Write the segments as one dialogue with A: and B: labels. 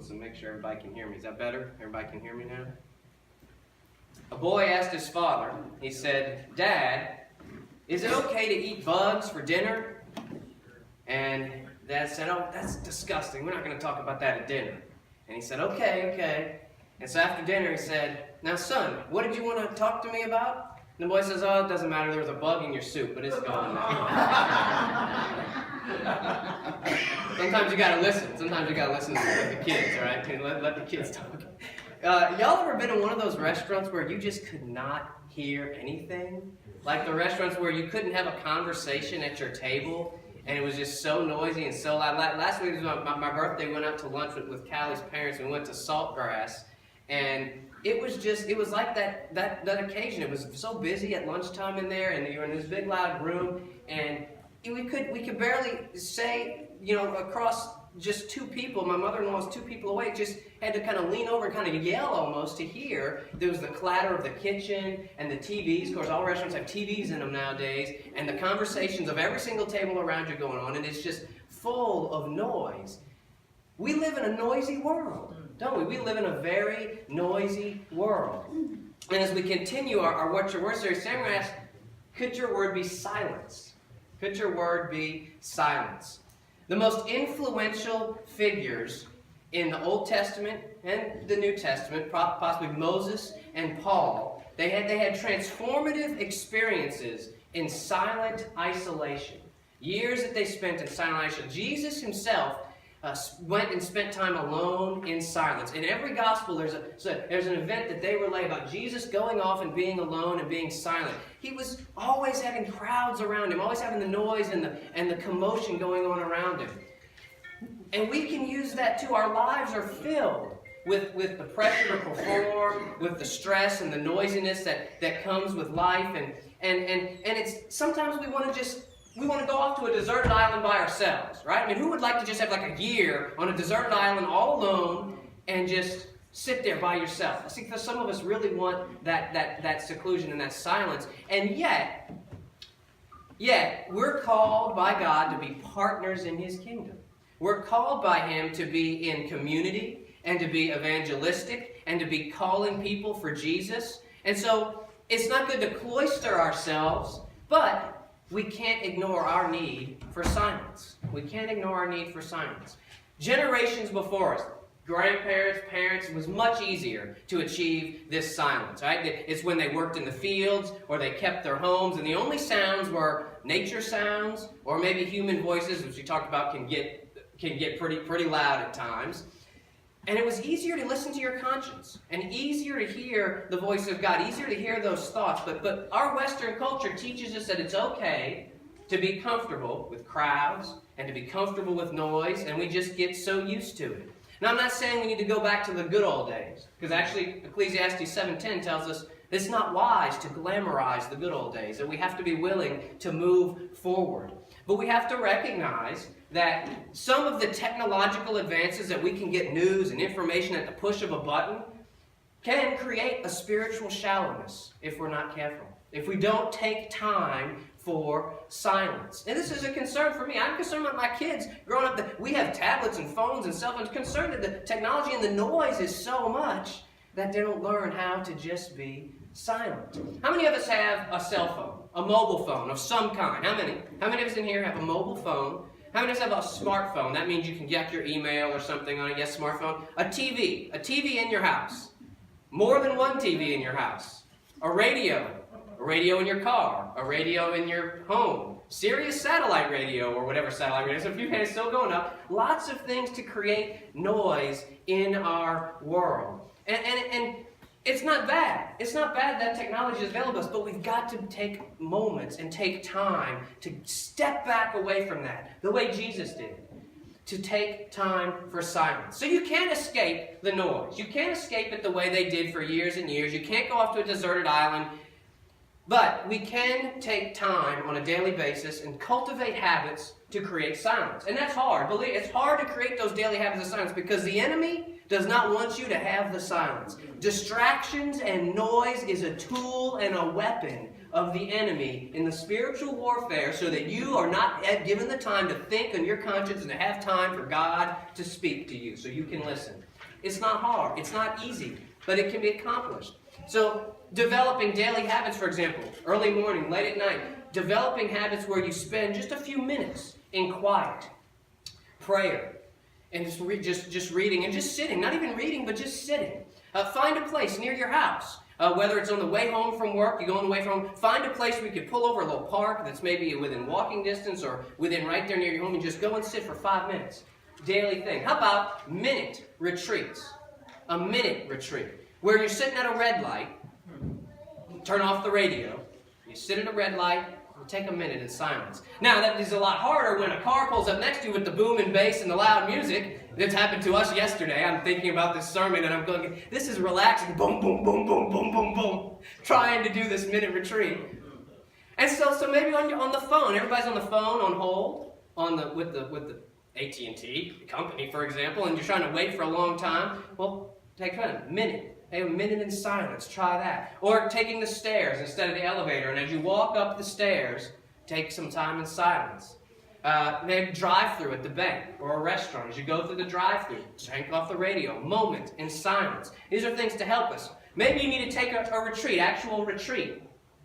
A: headphones and make sure everybody can hear me. Is that better? Everybody can hear me now? A boy asked his father, he said, "Dad, is it okay to eat bugs for dinner?" And Dad said, "Oh, that's disgusting. We're not going to talk about that at dinner." And he said, okay. And so after dinner he said, "Now son, what did you want to talk to me about?" And the boy says, "Oh, it doesn't matter. There was a bug in your soup, but it's gone now." Sometimes you got to listen. Sometimes you got to listen to the kids, all right? Let the kids talk. Y'all ever been in one of those restaurants where you just could not hear anything? Like the restaurants where you couldn't have a conversation at your table, and it was just so noisy and so loud. Last week was my birthday. We went out to lunch with Callie's parents. We went to Saltgrass, and it was like that occasion. It was so busy at lunchtime in there, and you were in this big loud room, and we could barely say, across just two people. My mother-in-law was 2 people away. Just had to kind of lean over and kind of yell almost to hear. There was the clatter of the kitchen and the TVs. Of course, all restaurants have TVs in them nowadays. And the conversations of every single table around you going on. And it's just full of noise. We live in a noisy world, don't we? We live in a very noisy world. And as we continue our What's Your Word series, Samuel asked, could your word be silence? Could your word be silence? The most influential figures in the Old Testament and the New Testament, possibly Moses and Paul, they had transformative experiences in silent isolation. Years that they spent in silent isolation. Jesus himself went and spent time alone in silence. In every gospel, there's an event that they relay about Jesus going off and being alone and being silent. He was always having crowds around him, always having the noise and the commotion going on around him. And we can use that too. Our lives are filled with the pressure to perform, with the stress and the noisiness that comes with life. And it's sometimes we want to go off to a deserted island by ourselves, right? I mean, who would like to just have like a year on a deserted island all alone and just sit there by yourself? I think for some of us really want that seclusion and that silence. And yet, we're called by God to be partners in His kingdom. We're called by Him to be in community and to be evangelistic and to be calling people for Jesus. And so it's not good to cloister ourselves, but we can't ignore our need for silence. We can't ignore our need for silence. Generations before us, grandparents, parents, it was much easier to achieve this silence, right? It's when they worked in the fields or they kept their homes, and the only sounds were nature sounds or maybe human voices, which we talked about can get pretty loud at times. And it was easier to listen to your conscience and easier to hear the voice of God, easier to hear those thoughts. But our Western culture teaches us that it's okay to be comfortable with crowds and to be comfortable with noise, and we just get so used to it. Now, I'm not saying we need to go back to the good old days, because actually Ecclesiastes 7:10 tells us it's not wise to glamorize the good old days, that we have to be willing to move forward. But we have to recognize that some of the technological advances that we can get news and information at the push of a button can create a spiritual shallowness if we're not careful, if we don't take time for silence. And this is a concern for me. I'm concerned about my kids growing up. That we have tablets and phones and cell phones. Concerned that the technology and the noise is so much that they don't learn how to just be silent. How many of us have a cell phone, a mobile phone of some kind? How many? How many of us in here have a mobile phone? How many of us have a smartphone? That means you can get your email or something on a smartphone. A TV in your house. More than one TV in your house. A radio in your car, a radio in your home, Sirius satellite radio or whatever satellite radio. So if you're still going up, lots of things to create noise in our world. And it's not bad. It's not bad that technology is available to us, but we've got to take moments and take time to step back away from that, the way Jesus did, to take time for silence. So you can't escape the noise. You can't escape it the way they did for years and years. You can't go off to a deserted island. But we can take time on a daily basis and cultivate habits to create silence. And that's hard. Believe it's hard to create those daily habits of silence because the enemy does not want you to have the silence. Distractions and noise is a tool and a weapon of the enemy in the spiritual warfare so that you are not given the time to think on your conscience and to have time for God to speak to you so you can listen. It's not hard. It's not easy, but it can be accomplished. So developing daily habits, for example, early morning, late at night, developing habits where you spend just a few minutes in quiet, prayer, and just reading and just sitting. Not even reading, but just sitting. Find a place near your house. Whether it's on the way home from work, you're going away from home, find a place where you could pull over a little park that's maybe within walking distance or within right there near your home and just go and sit for 5 minutes. Daily thing. How about minute retreats? A minute retreat. Where you're sitting at a red light, turn off the radio, you sit at a red light, and take a minute in silence. Now, that is a lot harder when a car pulls up next to you with the boom and bass and the loud music. This happened to us yesterday. I'm thinking about this sermon and I'm going, this is relaxing. Boom, boom, boom, boom, boom, boom, boom. Trying to do this minute retreat. And so maybe on the phone, everybody's on the phone on hold with the AT&T company, for example, and you're trying to wait for a long time. Well, take a minute. Hey, a minute in silence. Try that. Or taking the stairs instead of the elevator. And as you walk up the stairs, take some time in silence. Maybe drive-through at the bank or a restaurant. As you go through the drive-through, take off the radio. Moment in silence. These are things to help us. Maybe you need to take a retreat, actual retreat.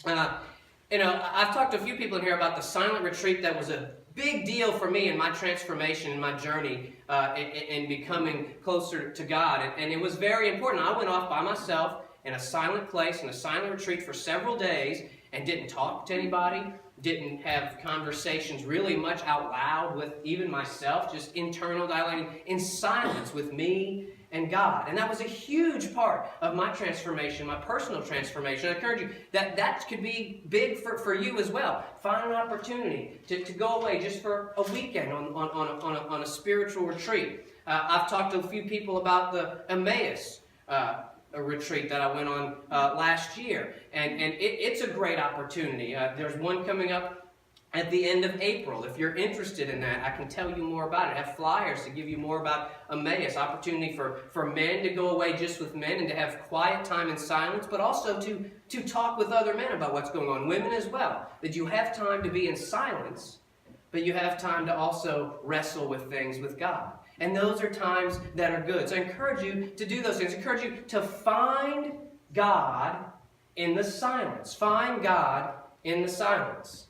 A: I've talked to a few people in here about the silent retreat that was a big deal for me in my transformation, in my journey, in becoming closer to God. And it was very important. I went off by myself in a silent place, in a silent retreat for several days, and didn't talk to anybody, didn't have conversations really much out loud with even myself, just internal dialogue, in silence with me and God. And that was a huge part of my transformation, my personal transformation. I encourage you that could be big for you as well. Find an opportunity to go away just for a weekend on a spiritual retreat. I've talked to a few people about the Emmaus a retreat that I went on last year, and it's a great opportunity. There's one coming up at the end of April. If you're interested in that, I can tell you more about it. I have flyers to give you more about Emmaus, opportunity for men to go away just with men and to have quiet time in silence, but also to talk with other men about what's going on. Women as well, that you have time to be in silence, but you have time to also wrestle with things with God. And those are times that are good. So I encourage you to do those things. I encourage you to find God in the silence. Find God in the silence.